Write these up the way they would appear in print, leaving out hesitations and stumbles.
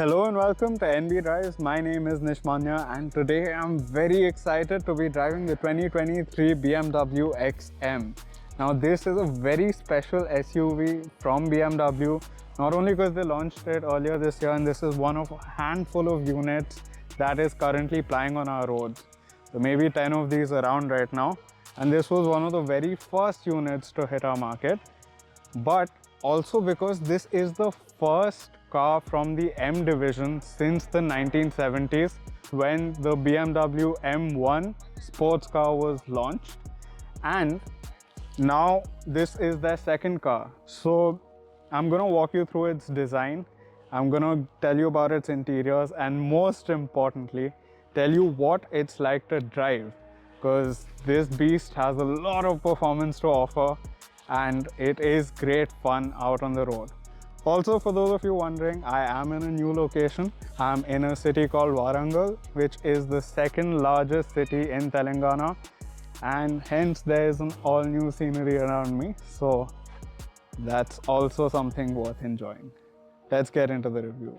Hello and welcome to NB Drives. My name is Nishmanya and today I'm very excited to be driving the 2023 BMW XM. Now this is a very special SUV from BMW, not only because they launched it earlier this year and this is one of a handful of units that is currently plying on our roads. So maybe 10 of these around right now, and this was one of the very first units to hit our market. But also because this is the first car from the M division since the 1970s when the BMW M1 sports car was launched, and now this is their second car. So I'm going to walk you through its design, I'm going to tell you about its interiors, and most importantly tell you what it's like to drive, because this beast has a lot of performance to offer and it is great fun out on the road. Also, for those of you wondering, I am in a new location. I'm in a city called Warangal, which is the second largest city in Telangana, and hence there is an all new scenery around me, so that's also something worth enjoying. Let's get into the review.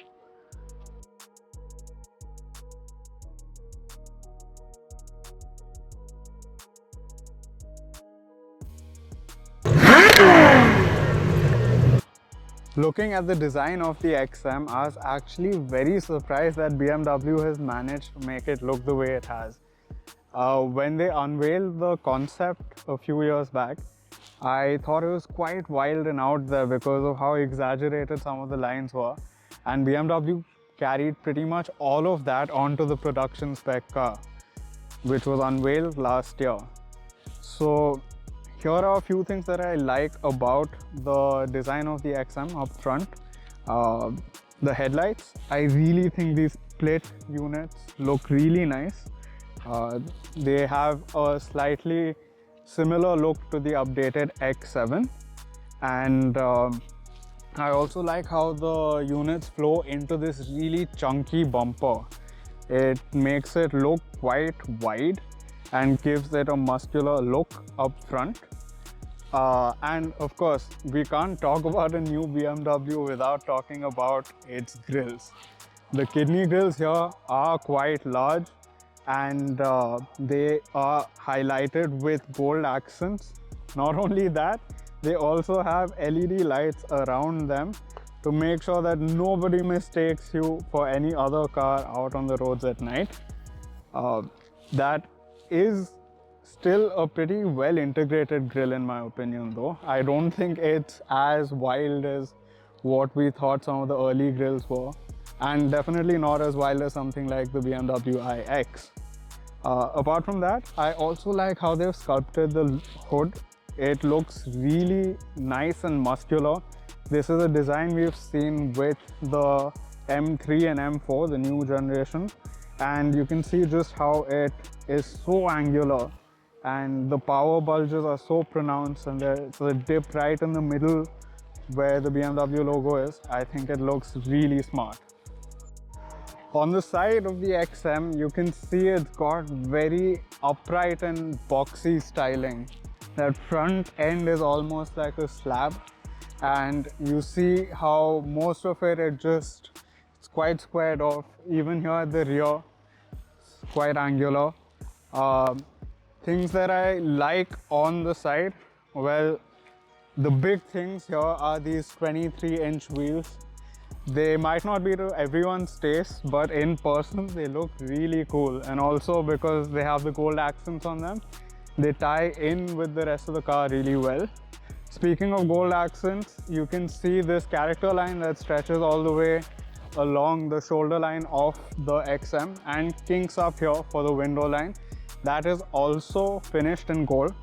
Looking at the design of the XM, I was actually very surprised that BMW has managed to make it look the way it has. When they unveiled the concept a few years back, I thought it was quite wild and out there because of how exaggerated some of the lines were, and BMW carried pretty much all of that onto the production spec car, which was unveiled last year. So here are a few things that I like about the design of the XM up front. The headlights, I really think these split units look really nice. They have a slightly similar look to the updated X7, and I also like how the units flow into this really chunky bumper. It makes it look quite wide and gives it a muscular look up front. And of course, we can't talk about a new BMW without talking about its grills. The kidney grills here are quite large, and they are highlighted with gold accents. Not only that, they also have LED lights around them to make sure that nobody mistakes you for any other car out on the roads at night. That is still a pretty well integrated grille in my opinion though. I don't think it's as wild as what we thought some of the early grills were, and definitely not as wild as something like the BMW iX. Apart from that, I also like how they've sculpted the hood. It looks really nice and muscular. This is a design we've seen with the M3 and M4, the new generation, and you can see just how it is so angular and the power bulges are so pronounced, and there's a dip right in the middle where the BMW logo is. I think it looks really smart. On the side of the XM, you can see it's got very upright and boxy styling. That front end is almost like a slab, and you see how most of it's quite squared off. Even here at the rear, it's quite angular. Things that I like on the side, well, the big things here are these 23-inch wheels. They might not be to everyone's taste, but in person they look really cool, and also because they have the gold accents on them, they tie in with the rest of the car really well. Speaking of gold accents, you can see this character line that stretches all the way along the shoulder line of the XM and kinks up here for the window line. That is also finished in gold,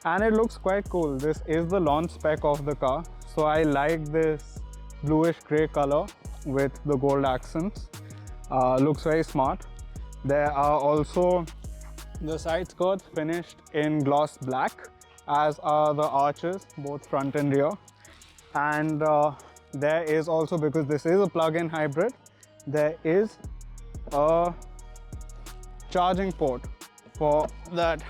and it looks quite cool. This is the launch spec of the car, so I like this bluish grey color with the gold accents. Looks very smart. There are also the side skirts finished in gloss black, as are the arches, both front and rear. And there is also, because this is a plug-in hybrid, there is a charging port for that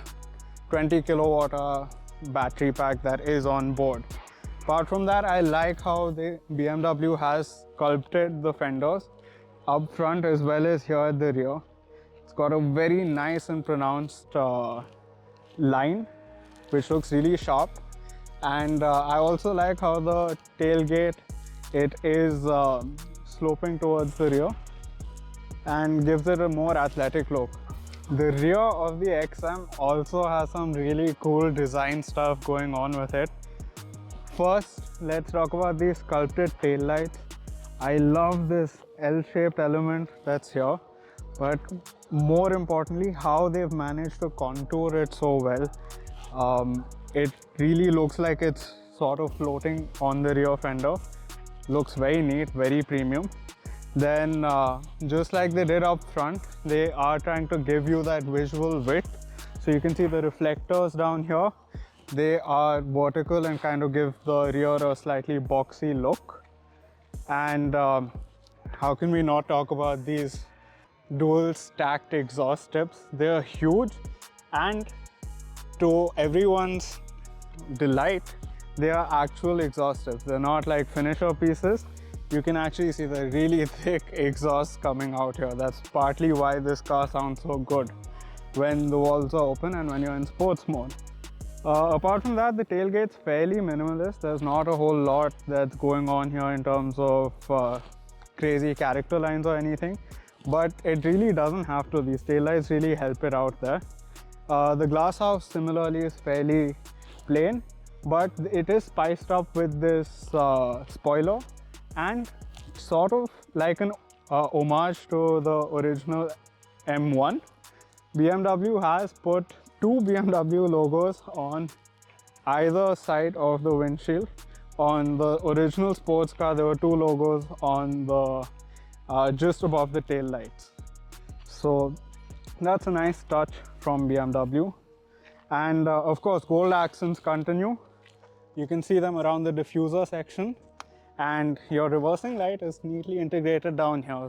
20 kilowatt hour battery pack that is on board. Apart from that, I like how the BMW has sculpted the fenders. up front as well as here at the rear. It's got a very nice and pronounced line, which looks really sharp. And I also like how the tailgate, it is sloping towards the rear and gives it a more athletic look. The rear of the XM also has some really cool design stuff going on with it. First, let's talk about these sculpted tail lights. I love this L-shaped element that's here, but more importantly, how they've managed to contour it so well. It really looks like it's sort of floating on the rear fender. Looks very neat, very premium. Then just like they did up front, they are trying to give you that visual width. So you can see the reflectors down here. They are vertical and kind of give the rear a slightly boxy look. And how can we not talk about these dual stacked exhaust tips? They're huge, and to everyone's delight, they are actual exhaust tips. They're not like finisher pieces. You can actually see the really thick exhaust coming out here. That's partly why this car sounds so good when the walls are open and when you're in sports mode. Apart from that, the tailgate's fairly minimalist. There's not a whole lot that's going on here in terms of crazy character lines or anything, but it really doesn't have to. These taillights really help it out there. The glass house similarly is fairly plain, but it is spiced up with this spoiler and sort of like an homage to the original M1. BMW has put two BMW logos on either side of the windshield. On the original sports car, there were two logos on the just above the tail lights. So that's a nice touch from BMW. And of course, gold accents continue. You can see them around the diffuser section, and your reversing light is neatly integrated down here.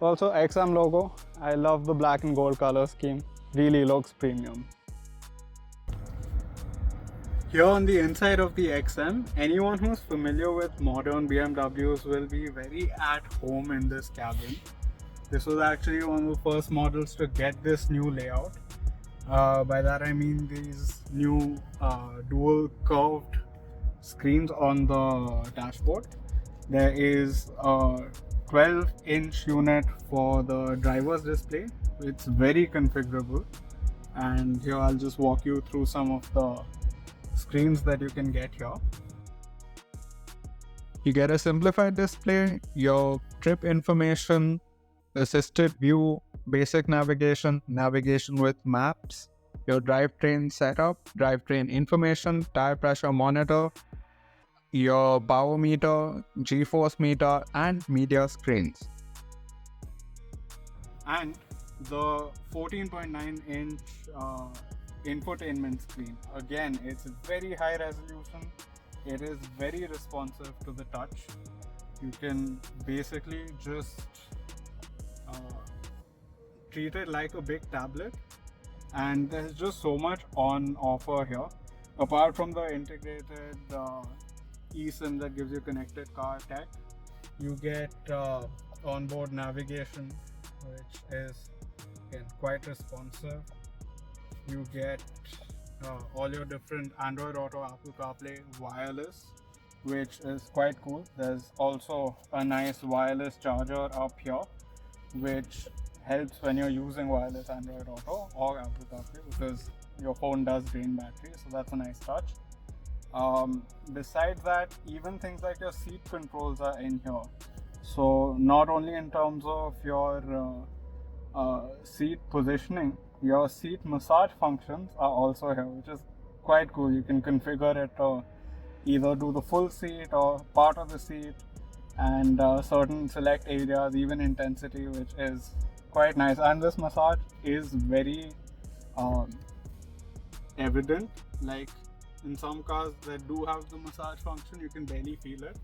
Also, XM logo. I love the black and gold color scheme. Really looks premium. Here on the inside of the XM, anyone who's familiar with modern BMWs will be very at home in this cabin. This was actually one of the first models to get this new layout. By that I mean these new dual curved screens on the dashboard. There is a 12-inch unit for the driver's display. It's very configurable, and here I'll just walk you through some of the screens that you can get here. You get a simplified display, your trip information, assisted view, basic navigation, navigation with maps, your drivetrain setup, drivetrain information, tire pressure monitor, your power meter, G-force meter, and media screens. And the 14.9-inch infotainment screen. Again, it's very high resolution. It is very responsive to the touch. You can basically just treat it like a big tablet, and there's just so much on offer here. Apart from the integrated eSIM that gives you connected car tech, you get onboard navigation, which is again quite responsive. You get all your different Android Auto, Apple CarPlay, wireless, which is quite cool. There's also a nice wireless charger up here, which helps when you're using wireless Android Auto or Apple CarPlay, because your phone does drain battery, so that's a nice touch. Besides that, even things like your seat controls are in here. So not only in terms of your seat positioning, your seat massage functions are also here, which is quite cool. You can configure it to either do the full seat or part of the seat, and certain select areas, even intensity, which is quite nice. And this massage is very evident. Like in some cars that do have the massage function, you can barely feel it,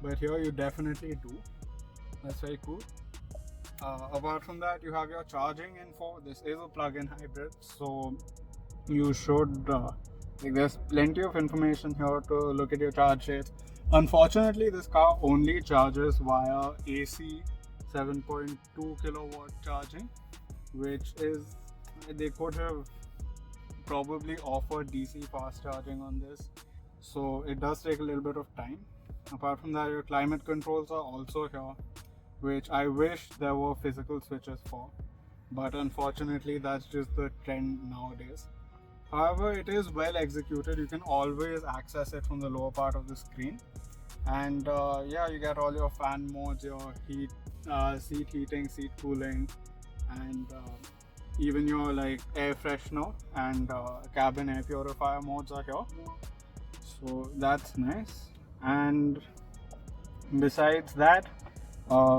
but here you definitely do. That's very cool. Apart from that, you have your charging info. This is a plug-in hybrid, so you should there's plenty of information here to look at your charge rates. Unfortunately, this car only charges via AC 7.2 kilowatt charging, which is, they could have probably offered DC fast charging on this, so it does take a little bit of time. Apart from that, your climate controls are also here, which I wish there were physical switches for, but unfortunately that's just the trend nowadays. However, it is well executed. You can always access it from the lower part of the screen, and yeah, you get all your fan modes, your heat, seat heating, seat cooling, and even your like air freshener and cabin air purifier modes are here, so that's nice. And besides that,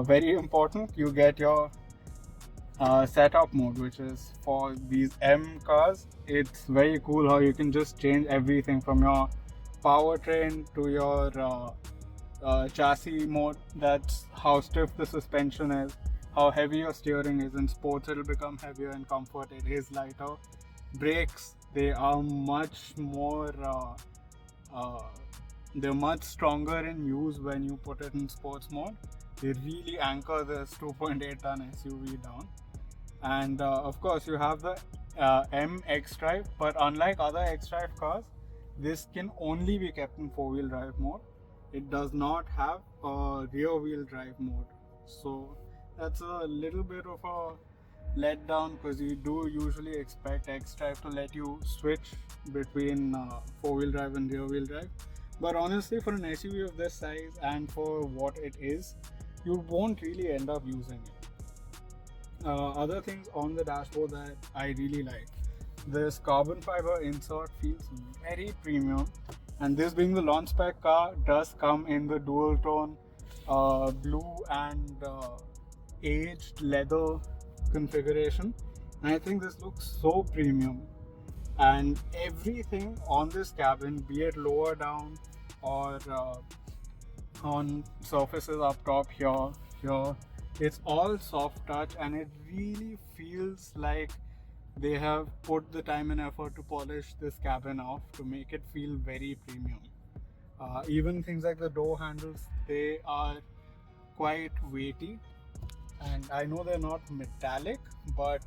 very important, you get your setup mode, which is for these M cars. It's very cool how you can just change everything from your powertrain to your chassis mode. That's how stiff the suspension is, how heavy your steering is. In sports it'll become heavier, in comfort it is lighter. Brakes, they are much more they're much stronger in use when you put it in sports mode. They really anchor this 2.8 ton SUV down. And of course you have the M X-Drive, but unlike other X-Drive cars, this can only be kept in 4-wheel drive mode. It does not have a rear wheel drive mode, so that's a little bit of a letdown, because you do usually expect X-Drive to let you switch between 4-wheel drive and rear wheel drive. But honestly, for an SUV of this size and for what it is, you won't really end up using it. Other things on the dashboard that I really like, this carbon fiber insert feels very premium, and this being the launch spec car, does come in the dual tone blue and aged leather configuration, and I think this looks so premium. And everything on this cabin, be it lower down or on surfaces up top here, it's all soft touch, and it really feels like they have put the time and effort to polish this cabin off to make it feel very premium. Even things like the door handles, they are quite weighty, and I know they're not metallic, but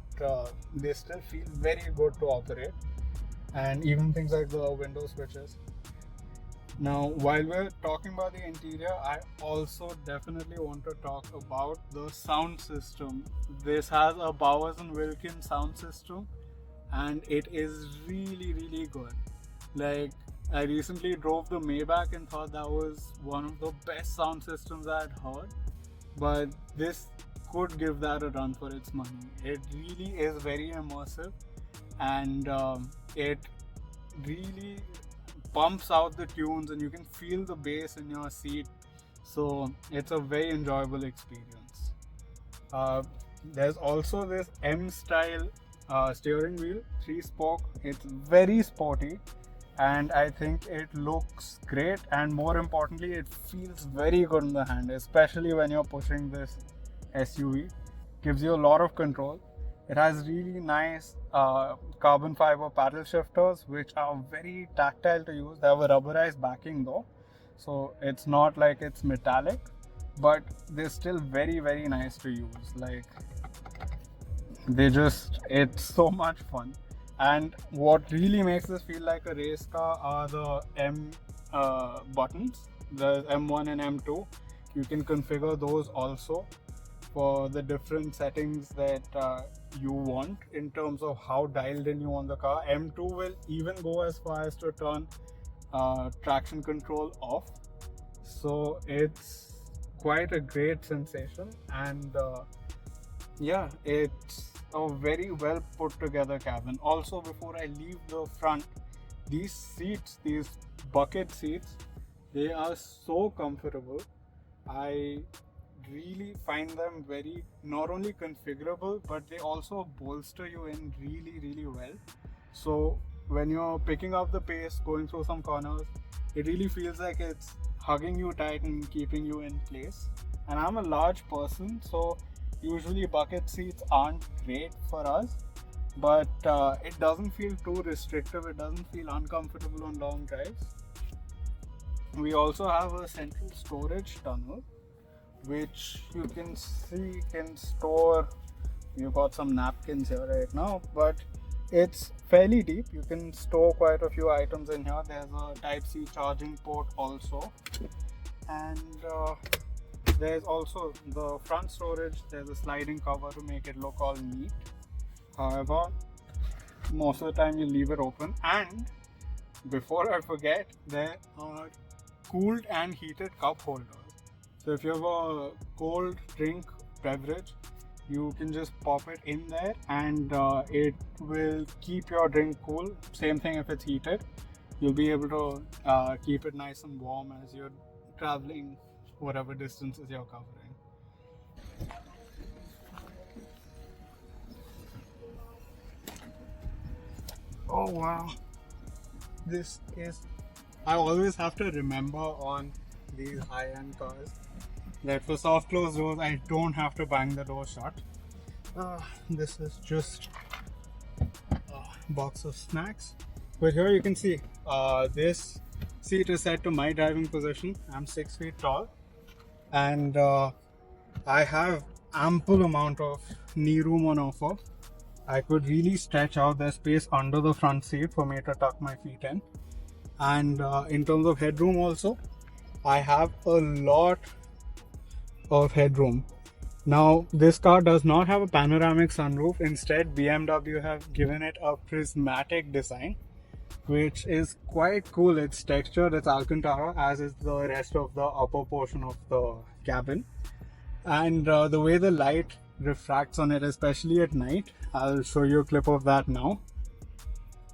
they still feel very good to operate. And even things like the window switches. Now, while we're talking about the interior, I also definitely want to talk about the sound system. This has a Bowers & Wilkins sound system, and it is really, really good. Like, I recently drove the Maybach and thought that was one of the best sound systems I had heard, but this could give that a run for its money. It really is very immersive, and it really pumps out the tunes, and you can feel the bass in your seat, so it's a very enjoyable experience. There's also this M style steering wheel, 3-spoke. It's very sporty, and I think it looks great, and more importantly, it feels very good in the hand, especially when you're pushing this SUV. Gives you a lot of control. It has really nice carbon fiber paddle shifters, which are very tactile to use. They have a rubberized backing though, so it's not like it's metallic, but they're still very, very nice to use. Like, it's so much fun. And what really makes this feel like a race car are the M buttons, the M1 and M2. You can configure those also for the different settings that you want in terms of how dialed in you want the car. M2 will even go as far as to turn traction control off, so it's quite a great sensation. And yeah, it's a very well put together cabin. Also, before I leave the front, these seats, these bucket seats, they are so comfortable. I really find them very not only configurable, but they also bolster you in really, really well. So when you're picking up the pace, going through some corners, it really feels like it's hugging you tight and keeping you in place. And I'm a large person, so usually bucket seats aren't great for us, but it doesn't feel too restrictive. It doesn't feel uncomfortable on long drives. We also have a central storage tunnel, which you can see can store. You've got some napkins here right now, but it's fairly deep. You can store quite a few items in here. There's a Type-C charging port also, and there's also the front storage. There's a sliding cover to make it look all neat. However, most of the time you leave it open. And before I forget, there are cooled and heated cup holders. So if you have a cold drink beverage, you can just pop it in there and it will keep your drink cool. Same thing if it's heated. You'll be able to keep it nice and warm as you're traveling whatever distances you're covering. Oh wow, this is, I always have to remember on these high-end cars that for soft close doors I don't have to bang the door shut. This is just a box of snacks. But here you can see this seat is set to my driving position. I'm 6 feet tall, and I have ample amount of knee room on offer. I could really stretch out the space under the front seat for me to tuck my feet in. And in terms of headroom also, I have a lot of headroom. Now this car does not have a panoramic sunroof. Instead, BMW have given it a prismatic design, which is quite cool. It's textured, it's Alcantara, as is the rest of the upper portion of the cabin. And the way the light refracts on it, especially at night, I'll show you a clip of that now.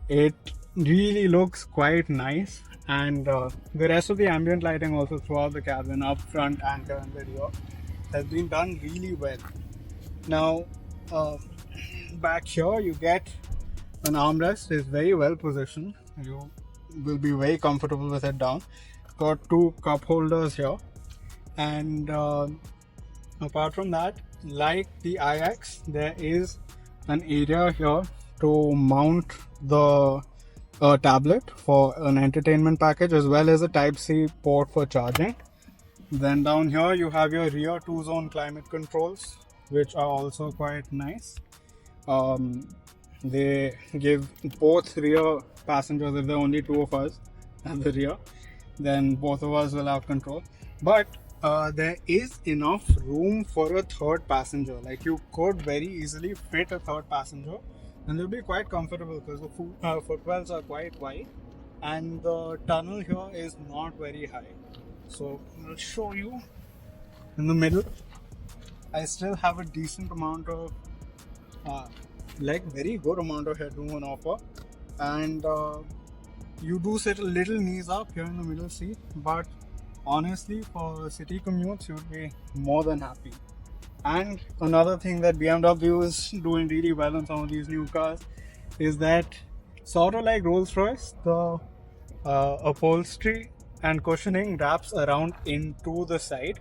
It really looks quite nice, and the rest of the ambient lighting also throughout the cabin, up front and here in the rear, has been done really well. Now back here you get an armrest. It's very well positioned. You will be very comfortable with it down. Got two cup holders here, and apart from that, like the iX, there is an area here to mount the tablet for an entertainment package, as well as a Type-C port for charging. Then down here you have your rear 2-zone climate controls, which are also quite nice. They give both rear passengers, if there are only two of us at the rear, then both of us will have control. But there is enough room for a third passenger. Like, you could very easily fit a third passenger, and they'll be quite comfortable because the footwells are quite wide and the tunnel here is not very high. So I'll show you. In the middle, I still have a decent amount of very good amount of headroom on offer, and you do sit a little knees up here in the middle seat, but honestly for city commutes you'd be more than happy. And another thing that BMW is doing really well on some of these new cars is that, sort of like Rolls-Royce, the upholstery and cushioning wraps around into the side,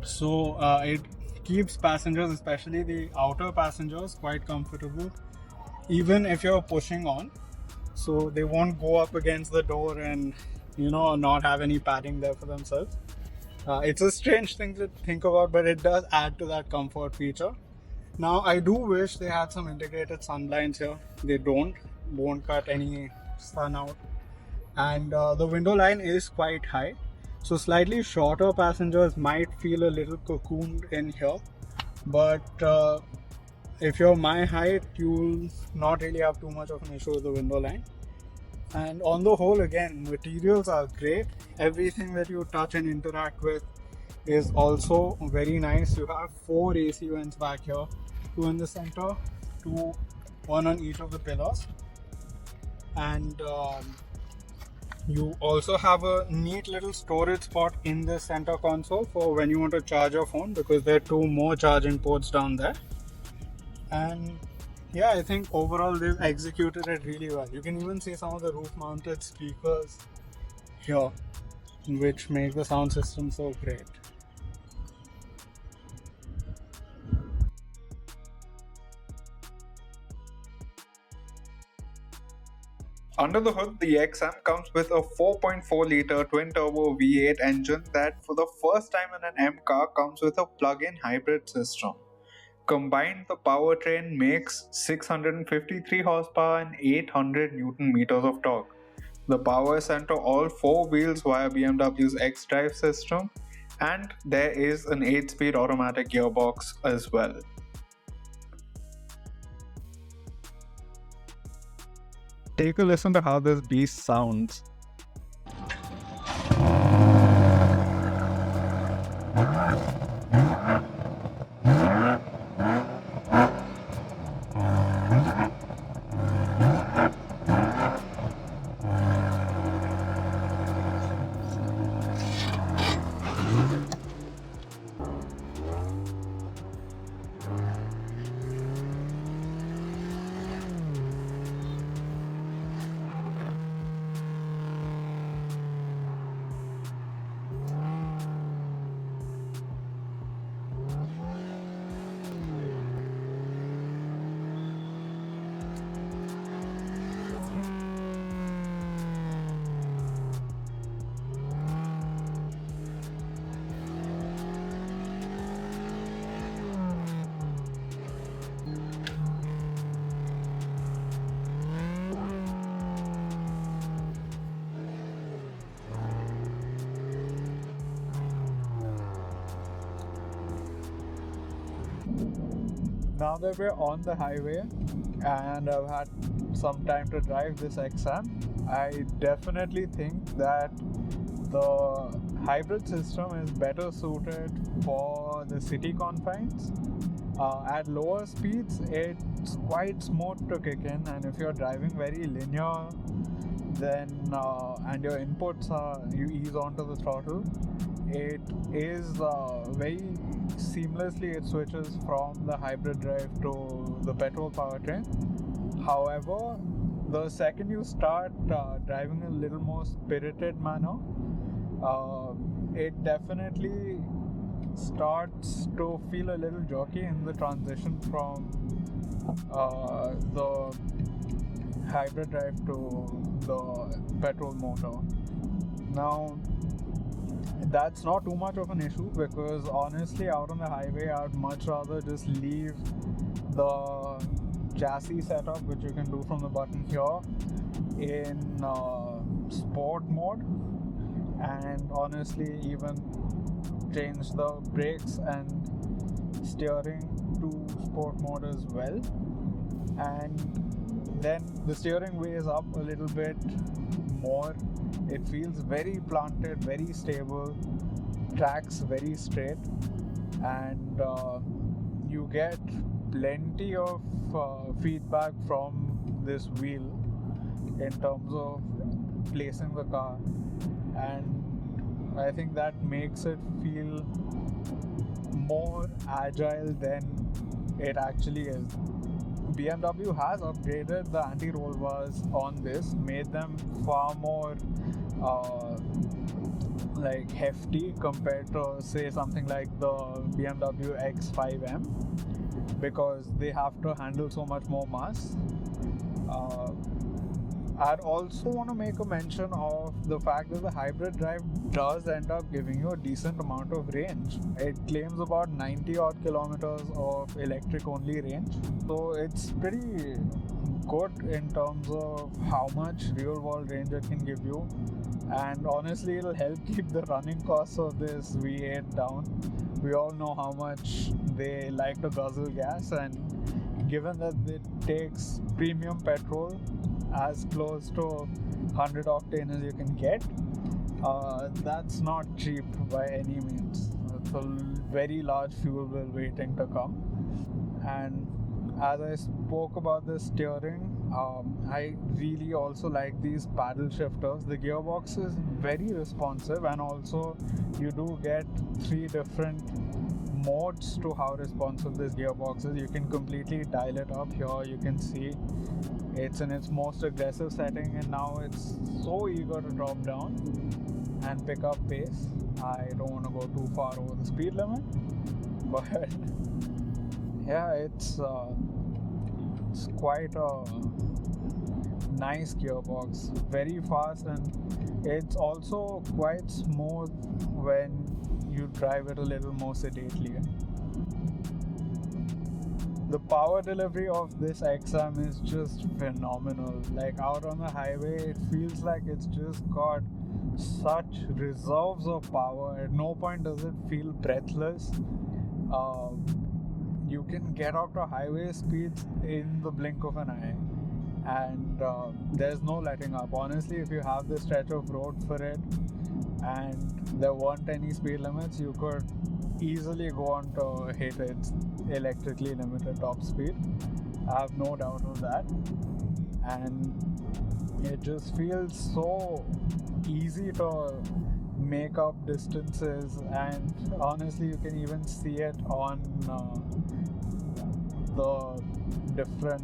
so it keeps passengers, especially the outer passengers, quite comfortable even if you're pushing on, so they won't go up against the door and not have any padding there for themselves. It's a strange thing to think about, but it does add to that comfort feature. Now I do wish they had some integrated sun blinds here. They won't cut any sun out, and the window line is quite high, so slightly shorter passengers might feel a little cocooned in here, but if you're my height, you'll not really have too much of an issue with the window line. And on the whole, again, materials are great. Everything that you touch and interact with is also very nice. You have 4 AC vents back here, 2 in the center, 1 on each of the pillars, and you also have a neat little storage spot in the center console for when you want to charge your phone, because there are 2 more charging ports down there. And yeah, I think overall they've executed it really well. You can even see some of the roof mounted speakers here, which make the sound system so great. Under the hood, the XM comes with a 4.4-litre twin-turbo V8 engine that for the first time in an M car comes with a plug-in hybrid system. Combined, the powertrain makes 653 horsepower and 800 Newton meters of torque. The power is sent to all four wheels via BMW's X-Drive system, and there is an 8-speed automatic gearbox as well. Take a listen to how this beast sounds. Now that we're on the highway and I've had some time to drive this XM, I definitely think that the hybrid system is better suited for the city confines. At lower speeds, it's quite smooth to kick in, and if you're driving very linear, then and your inputs are, you ease onto the throttle, it is very seamlessly it switches from the hybrid drive to the petrol powertrain. However, the second you start driving a little more spirited manner, it definitely starts to feel a little jerky in the transition from the hybrid drive to the petrol motor. Now, that's not too much of an issue, because honestly out on the highway I'd much rather just leave the chassis setup, which you can do from the button here, in sport mode, and honestly even change the brakes and steering to sport mode as well, and then the steering weighs up a little bit more. It feels very planted, very stable, tracks very straight, and you get plenty of feedback from this wheel in terms of placing the car, and I think that makes it feel more agile than it actually is. BMW has upgraded the anti-roll bars on this, made them far more like hefty compared to say something like the BMW X5M, because they have to handle so much more mass. I'd also want to make a mention of the fact that the hybrid drive does end up giving you a decent amount of range. It claims about 90 odd kilometers of electric only range, so it's pretty good in terms of how much real world range it can give you, and honestly it'll help keep the running costs of this V8 down. We all know how much they like to guzzle gas, and given that it takes premium petrol as close to 100 octane as you can get, that's not cheap by any means. It's a very large fuel bill waiting to come. And as I spoke about the steering, I really also like these paddle shifters. The gearbox is very responsive, and also you do get 3 different modes to how responsive this gearbox is. You can completely dial it up. Here you can see it's in its most aggressive setting, and now it's so eager to drop down and pick up pace. I don't want to go too far over the speed limit, but yeah, it's quite a nice gearbox, very fast, and it's also quite smooth when you drive it a little more sedately. The power delivery of this XM is just phenomenal. Like out on the highway, it feels like it's just got such reserves of power. At no point does it feel breathless. You can get up to highway speeds in the blink of an eye, and there's no letting up. Honestly, if you have the stretch of road for it and there weren't any speed limits, you could easily go on to hit its electrically limited top speed. I have no doubt of that, and it just feels so easy to make up distances, and honestly you can even see it on the different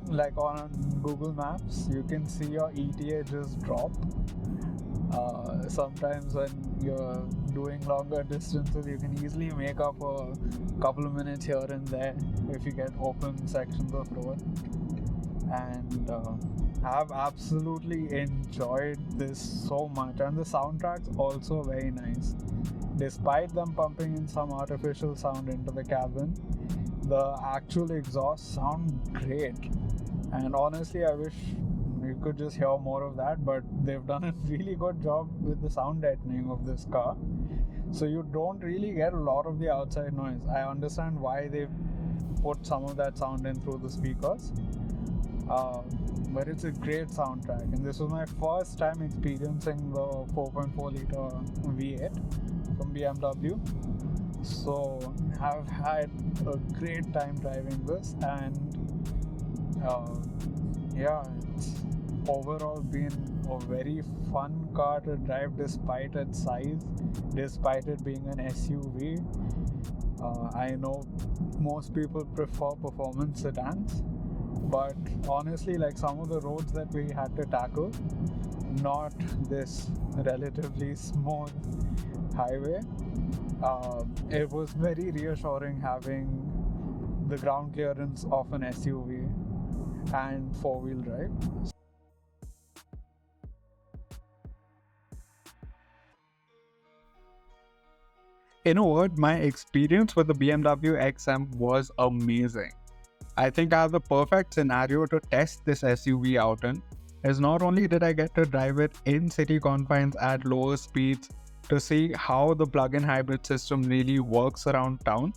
like on Google Maps. You can see your ETA just drop. Sometimes when you're doing longer distances, you can easily make up a couple of minutes here and there if you get open sections of road. And I've absolutely enjoyed this so much, and the soundtrack's also very nice. Despite them pumping in some artificial sound into the cabin, the actual exhausts sound great. And honestly, I wish you could just hear more of that, but they've done a really good job with the sound deadening of this car, so you don't really get a lot of the outside noise. I understand why they've put some of that sound in through the speakers, but it's a great soundtrack, and this was my first time experiencing the 4.4 liter V8 from BMW, so I've had a great time driving this, and yeah, it's overall been a very fun car to drive despite its size, despite it being an SUV. I know most people prefer performance sedans, but honestly, like some of the roads that we had to tackle, not this relatively smooth highway, it was very reassuring having the ground clearance of an SUV and four-wheel drive. In a word, my experience with the BMW XM was amazing. I think I have the perfect scenario to test this SUV out in, as not only did I get to drive it in city confines at lower speeds to see how the plug-in hybrid system really works around town,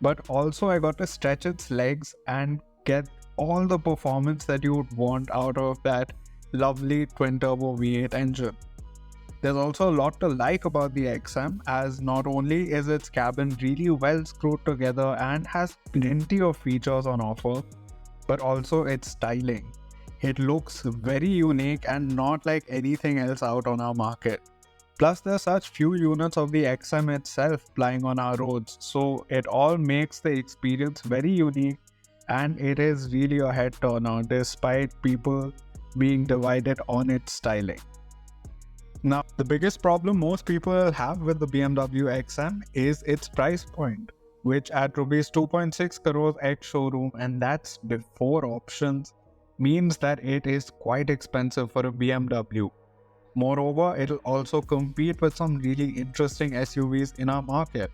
but also I got to stretch its legs and get all the performance that you would want out of that lovely twin-turbo V8 engine. There's also a lot to like about the XM, as not only is its cabin really well screwed together and has plenty of features on offer, but also its styling. It looks very unique and not like anything else out on our market. Plus, there's such few units of the XM itself plying on our roads, so it all makes the experience very unique, and it is really a head turner despite people being divided on its styling. Now, the biggest problem most people have with the BMW XM is its price point, which at Rs 2.6 crores ex showroom, and that's before options, means that it is quite expensive for a BMW. Moreover, it'll also compete with some really interesting SUVs in our market.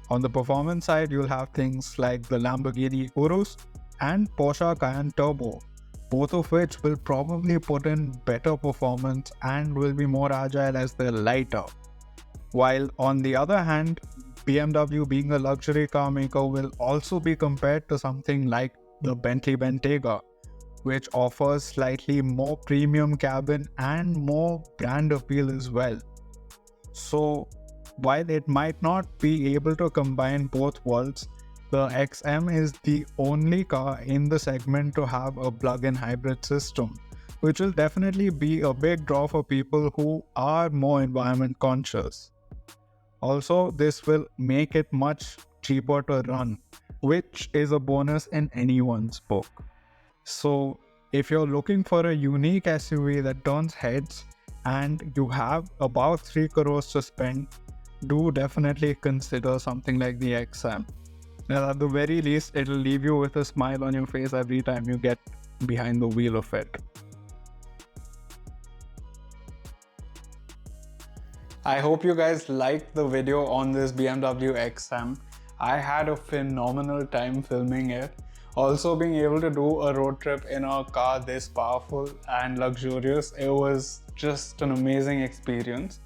On the performance side, you'll have things like the Lamborghini Urus and Porsche Cayenne Turbo, both of which will probably put in better performance and will be more agile as they're lighter. While on the other hand, BMW, being a luxury car maker, will also be compared to something like the Bentley Bentayga, which offers slightly more premium cabin and more brand appeal as well. So while it might not be able to combine both worlds, the XM is the only car in the segment to have a plug-in hybrid system, which will definitely be a big draw for people who are more environment conscious. Also, this will make it much cheaper to run, which is a bonus in anyone's book. So if you're looking for a unique SUV that turns heads and you have about 3 crores to spend, do definitely consider something like the XM. Now, at the very least, it'll leave you with a smile on your face every time you get behind the wheel of it. I hope you guys liked the video on this BMW XM. I had a phenomenal time filming it. Also, being able to do a road trip in a car this powerful and luxurious, it was just an amazing experience.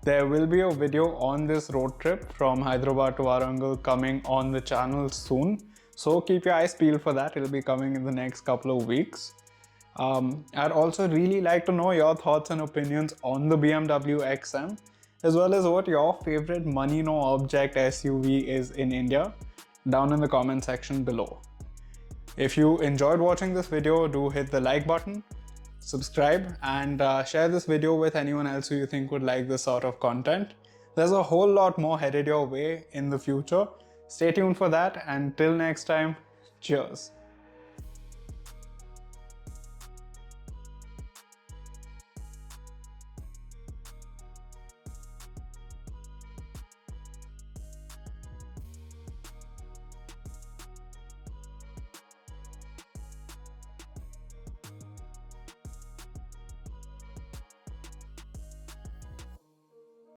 There will be a video on this road trip from Hyderabad to Warangal coming on the channel soon. So keep your eyes peeled for that. It'll be coming in the next couple of weeks. I'd also really like to know your thoughts and opinions on the BMW XM, as well as what your favorite money no object SUV is in India, down in the comment section below. If you enjoyed watching this video, do hit the like button, subscribe, and share this video with anyone else who you think would like this sort of content. There's a whole lot more headed your way in the future. Stay tuned for that, and till next time, cheers.